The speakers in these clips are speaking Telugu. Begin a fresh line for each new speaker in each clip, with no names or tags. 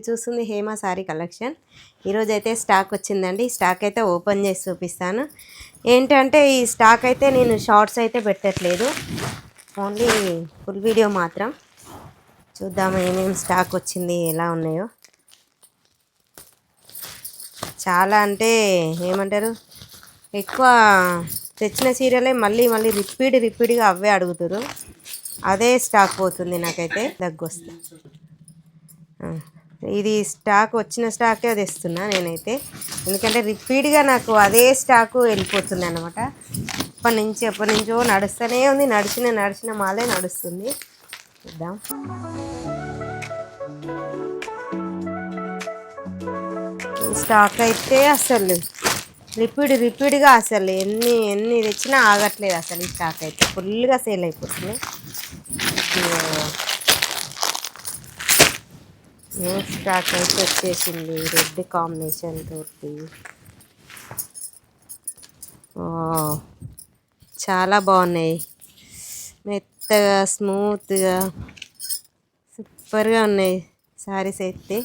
మీరు చూస్తుంది హేమ సారీ కలెక్షన్. ఈరోజు అయితే స్టాక్ వచ్చిందండి. స్టాక్ అయితే ఓపెన్ చేసి చూపిస్తాను. ఏంటంటే ఈ స్టాక్ అయితే నేను షార్ట్స్ అయితే పెట్టట్లేదు, ఓన్లీ ఫుల్ వీడియో మాత్రం. చూద్దాము ఏమేమి స్టాక్ వచ్చింది, ఎలా ఉన్నాయో. చాలా అంటే ఏమంటారు, ఎక్కువ తెచ్చిన సీరియలే మళ్ళీ మళ్ళీ రిపీట్గా అవే అడుగుతారు. అదే స్టాక్ పోతుంది నాకైతే దగ్గొస్తుంది. ఇది స్టాక్ వచ్చిన స్టాకే అది ఇస్తున్నా నేనైతే, ఎందుకంటే రిపీట్గా నాకు అదే స్టాకు వెళ్ళిపోతుంది అనమాట. ఎప్పటి నుంచో నడుస్తూనే ఉంది. నడిచిన మాలే నడుస్తుంది. చూద్దాం. స్టాక్ అయితే అసలు రిపీట్గా అసలు ఎన్ని తెచ్చినా ఆగట్లేదు అసలు. ఈ స్టాక్ అయితే ఫుల్గా సేల్ అయిపోతుంది. స్టాక్ అయితే వచ్చేసింది రెడ్ కాంబినేషన్ తోటి. చాలా బాగున్నాయి, మెత్తగా స్మూత్గా సూపర్గా ఉన్నాయి శారీస్ అయితే.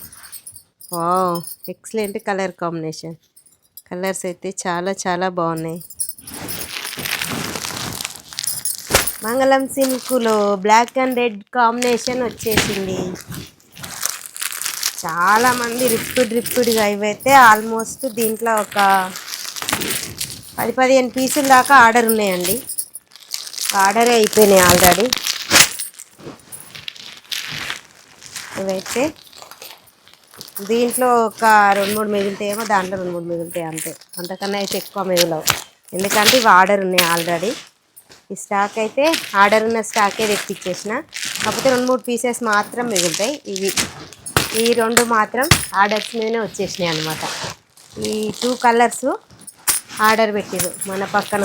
Excellent colour combination. కలర్స్ అయితే చాలా బాగున్నాయి. మంగళం సిల్క్లో బ్లాక్ అండ్ రెడ్ కాంబినేషన్ వచ్చేసింది. చాలామంది రిపీట్గా ఇవైతే ఆల్మోస్ట్ దీంట్లో ఒక 10-15 పీసుల దాకా ఆర్డర్ ఉన్నాయండి. ఆర్డరే అయిపోయినాయి ఆల్రెడీ. ఇవైతే దీంట్లో ఒక 2-3 మిగులుతాయేమో, దాంట్లో 2-3 మిగులుతాయి అంతే. అంతకన్నా అయితే ఎక్కువ మిగులవు, ఎందుకంటే ఇవి ఆర్డర్ ఉన్నాయి ఆల్రెడీ. ఈ స్టాక్ అయితే ఆర్డర్ ఉన్న స్టాకే తెప్పించేసిన, కాకపోతే 2-3 పీసెస్ మాత్రం మిగులుతాయి. ఈ 2 మాత్రం ఆర్డర్స్ మీదనే వచ్చేసినాయి అనమాట. ఈ 2 కలర్స్ ఆర్డర్ పెట్టారు మన పక్కన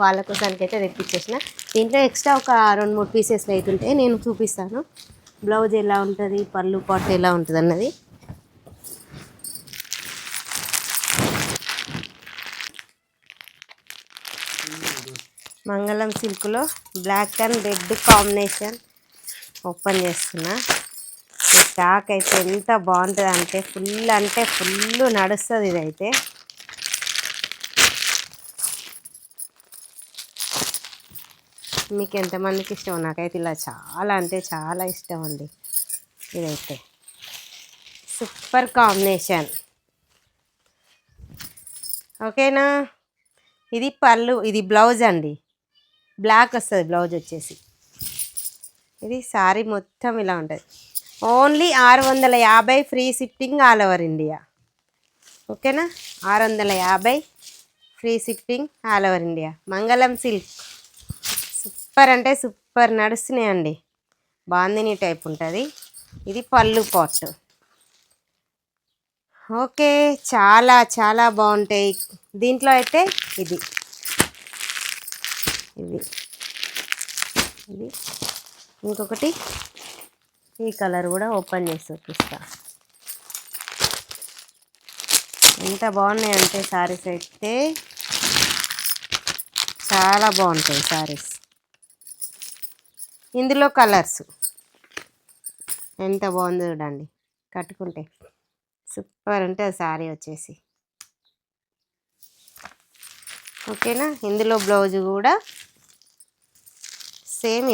వాళ్ళ కోసానికి అయితే తెప్పించేసిన. దీంట్లో ఎక్స్ట్రా ఒక 2-3 పీసెస్లు అవుతుంటాయి, నేను చూపిస్తాను. బ్లౌజ్ ఎలా ఉంటుంది, పళ్ళు పాటు ఎలా ఉంటుంది అన్నది. మంగళం సిల్క్లో black and red combination open చేస్తున్నా. ఈ స్టాక్ అయితే ఎంత బాగుంటుంది అంటే ఫుల్ నడుస్తుంది ఇదైతే. మీకు ఎంతమందికి ఇష్టం? నాకైతే ఇలా చాలా ఇష్టం అండి. ఇదైతే సూపర్ కాంబినేషన్. ఓకేనా? ఇది పళ్ళు, ఇది బ్లౌజ్ అండి. బ్లాక్ వస్తుంది బ్లౌజ్ వచ్చేసి. ఇది సారీ మొత్తం ఇలా ఉంటుంది. Only 650 free shipping all over India. ఓకేనా? 650 free shipping all over India. మంగళం సిల్క్ సూపర్ అంటే సూపర్ నడుస్తున్నాయండి. బాందిని టైప్ ఉంటుంది. ఇది పళ్ళు పాట్. ఓకే, చాలా బాగుంటాయి. దీంట్లో అయితే ఇది ఇంకొకటి, ఈ కలర్ కూడా ఓపెన్ చేసి చూపిస్తా. ఎంత బాగున్నాయంటే శారీస్ అయితే చాలా బాగుంటాయి శారీస్. ఇందులో కలర్స్ ఎంత బాగుంది చూడండి, కట్టుకుంటే సూపర్ ఉంటుంది శారీ వచ్చేసి. ఓకేనా? ఇందులో బ్లౌజ్ కూడా సేమ్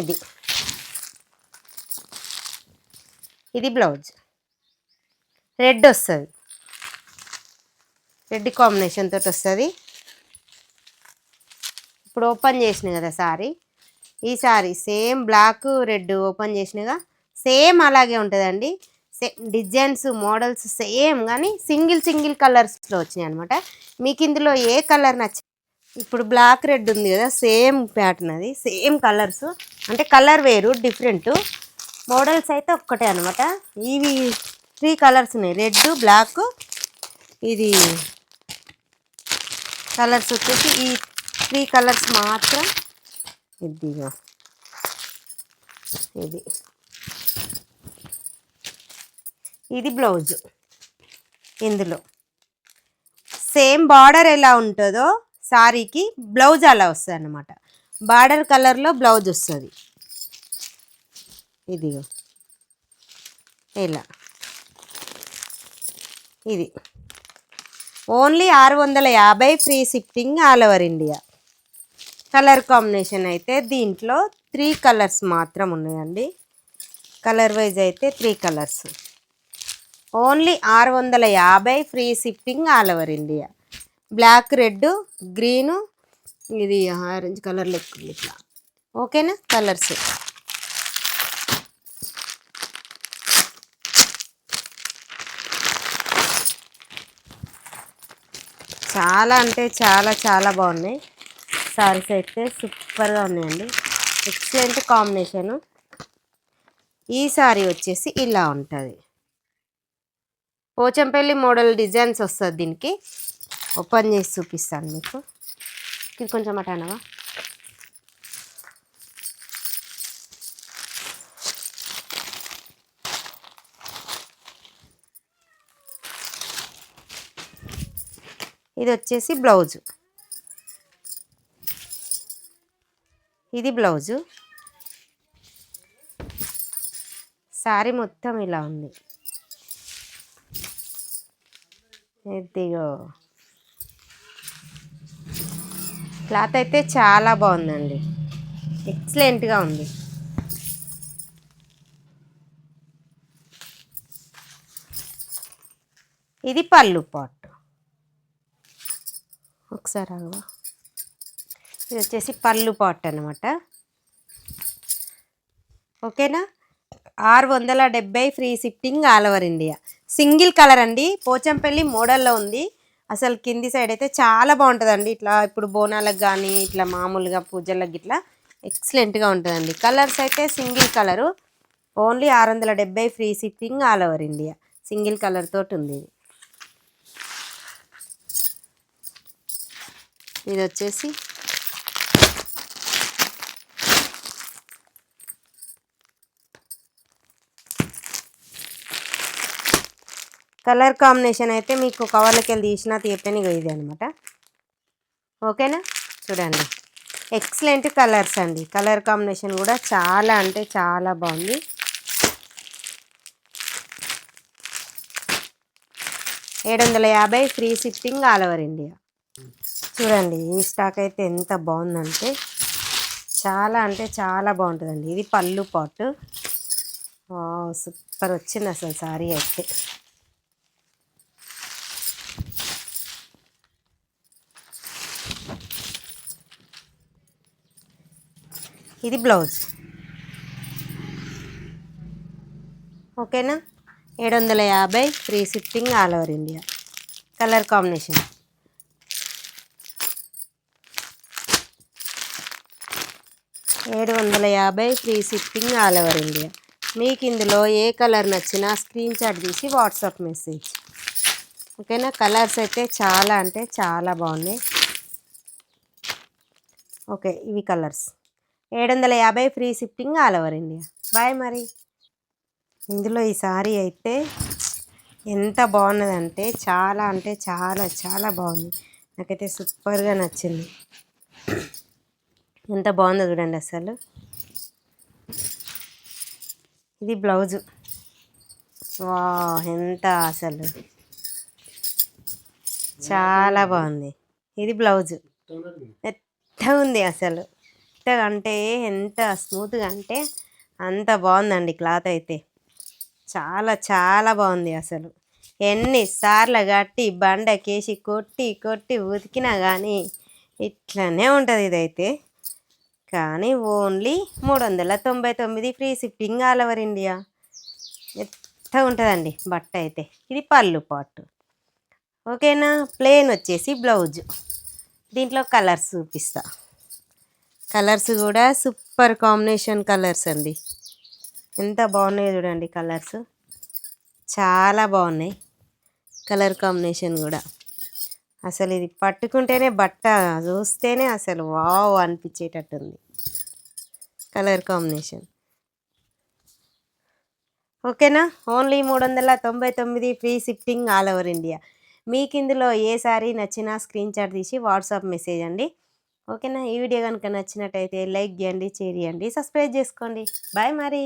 ఇది బ్లౌజ్ రెడ్ వస్తుంది, రెడ్ కాంబినేషన్ తోటి వస్తుంది. ఇప్పుడు ఓపెన్ చేసిన కదా సారీ, ఈ sari same black red open చేసినగా సేమ్ అలాగే ఉంటుందండి. సేమ్ డిజైన్స్ మోడల్స్ సేమ్, కానీ సింగిల్ కలర్స్లో వచ్చినాయి అనమాట. మీకు ఇందులో ఏ కలర్ నచ్చింది? ఇప్పుడు బ్లాక్ రెడ్ ఉంది కదా, సేమ్ ప్యాటర్న్, అది సేమ్ కలర్స్, అంటే కలర్ వేరు డిఫరెంట్, మోడల్స్ అయితే ఒక్కటే అనమాట. ఇవి 3 కలర్స్ ఉన్నాయి, రెడ్, బ్లాక్. ఇది కలర్స్ వచ్చేసి ఈ 3 కలర్స్ మాత్రం. ఇది బ్లౌజ్. ఇందులో సేమ్ బార్డర్ ఎలా ఉంటుందో సారీకి బ్లౌజ్ అలా వస్తుంది అన్నమాట. బార్డర్ కలర్లో బ్లౌజ్ వస్తుంది. ఇదిగో ఇలా ఇది only 650 free shipping all over India. Colour combination అయితే దీంట్లో 3 కలర్స్ మాత్రం ఉన్నాయండి. కలర్ వైజ్ అయితే 3 colours. Only 650 free shipping all over India. Black, red, green, ఇది ఆరెంజ్ కలర్ లెక్క ఇట్లా. ఓకేనా కలర్స్. చాలా అంటే చాలా చాలా బాగున్నాయి సారీస్ అయితే, సూపర్గా ఉన్నాయండి. Excellent combination. ఈ సారీ వచ్చేసి ఇలా ఉంటుంది. పోచంపల్లి మోడల్ డిజైన్స్ వస్తుంది దీనికి. ఓపెన్ చేసి చూపిస్తాను మీకు. ఇది కొంచెం అటానవా. ఇది వచ్చేసి బ్లౌజు. ఇది బ్లౌజు. శారీ మొత్తం ఇలా ఉంది. ఇదిగో క్లాత్ అయితే చాలా బాగుందండి, ఎక్సలెంట్గా ఉంది. ఇది పళ్ళు పాట్. ఒకసారి ఆగవా. ఇది వచ్చేసి పళ్ళు పాట్ అనమాట. ఓకేనా. 670 free shipping all over India. Single colour అండి, పోచంపల్లి మోడల్లో ఉంది. అసలు కింది సైడ్ అయితే చాలా బాగుంటుందండి. ఇట్లా ఇప్పుడు బోనాలకు కానీ ఇట్లా మామూలుగా పూజలకు ఇట్లా ఎక్సలెంట్గా ఉంటుందండి. కలర్స్ అయితే single colour. Only 670 free shipping all over India. Single colour తోటి ఉంది ఇది. ఇది వచ్చేసి కలర్ కాంబినేషన్ అయితే మీకు కవర్లకి వెళ్ళి తీసినా తీయటని ఇది అనమాట. ఓకేనా. చూడండి ఎక్సలెంట్ కలర్స్ అండి. కలర్ కాంబినేషన్ కూడా చాలా అంటే చాలా బాగుంది. $750 free shipping all over India. చూడండి ఈ స్టాక్ అయితే ఎంత బాగుందంటే చాలా అంటే చాలా బాగుంటుందండి. ఇది పళ్ళు పాటు. సూపర్ వచ్చింది అసలు సారీ అయితే. ఇది బ్లౌజ్. ఓకేనా. 750 free shipping all over India. Colour combination 750 free shipping all over India. మీకు ఇందులో ఏ కలర్ నచ్చినా స్క్రీన్ షాట్ తీసి వాట్సాప్ మెసేజ్. ఓకేనా. కలర్స్ అయితే చాలా అంటే చాలా బాగున్నాయి. ఓకే ఇవి colours. 750 free shipping all over India. Bye మరి. ఇందులో ఈ సారీ అయితే ఎంత బాగున్నదంటే చాలా అంటే చాలా చాలా బాగుంది. నాకైతే సూపర్గా నచ్చింది. ఎంత బాగుందో చూడండి అసలు. ఇది బ్లౌజు. వా ఎంత అసలు చాలా బాగుంది. ఇది బ్లౌజు. ఎంత ఉంది అసలు. ఎంత అంటే ఎంత స్మూత్గా అంటే అంత బాగుందండి క్లాత్ అయితే. చాలా చాలా బాగుంది అసలు. ఎన్నిసార్లు కట్టి బండకేసి కొట్టి కొట్టి ఉతికినా కానీ ఇట్లానే ఉంటుంది ఇదైతే. కానీ only 399 free shipping all over India. ఎంత ఉంటుందండి బట్ట అయితే. ఇది పళ్ళు పాటు. ఓకేనా. ప్లెయిన్ వచ్చేసి బ్లౌజ్. దీంట్లో కలర్స్ చూపిస్తా. కలర్స్ కూడా సూపర్ కాంబినేషన్ కలర్స్ అండి. ఎంత బాగున్నాయో చూడండి కలర్స్. చాలా బాగున్నాయి కలర్ కాంబినేషన్ కూడా. అసలు ఇది పట్టుకుంటేనే బట్ట చూస్తేనే అసలు వావ్ అనిపించేటట్టుంది కలర్ కాంబినేషన్. ఓకేనా. Only 399 free shipping all over India. మీకు ఇందులో ఏ సారీ నచ్చినా స్క్రీన్ షాట్ తీసి వాట్సాప్ మెసేజ్ అండి. ఓకేనా. ఈ వీడియో కనుక నచ్చినట్టయితే లైక్ చేయండి, షేర్ చేయండి, సబ్స్క్రైబ్ చేసుకోండి. బాయ్ మరి.